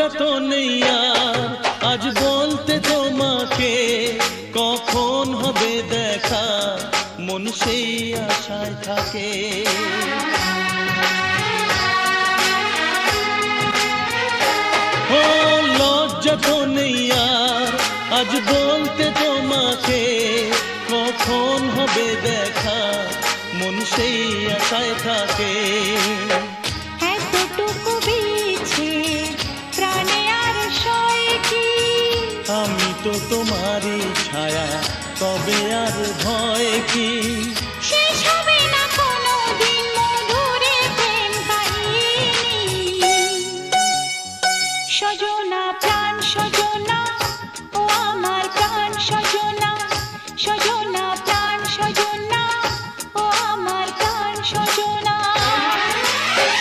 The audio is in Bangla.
লজ্জা তো নেই আর আজ বলতে তোমাকে, কখন হবে দেখা মন সেই আশায় থাকে। ও লজ্জা তো নেই আর আজ বলতে তোমাকে, কখন হবে দেখা মন সেই আশায় থাকে। এতটুকু বিছে প্রাণে আর সয় কি, আমি তো তোমারই ছায়া, তবে আর ভয় কি।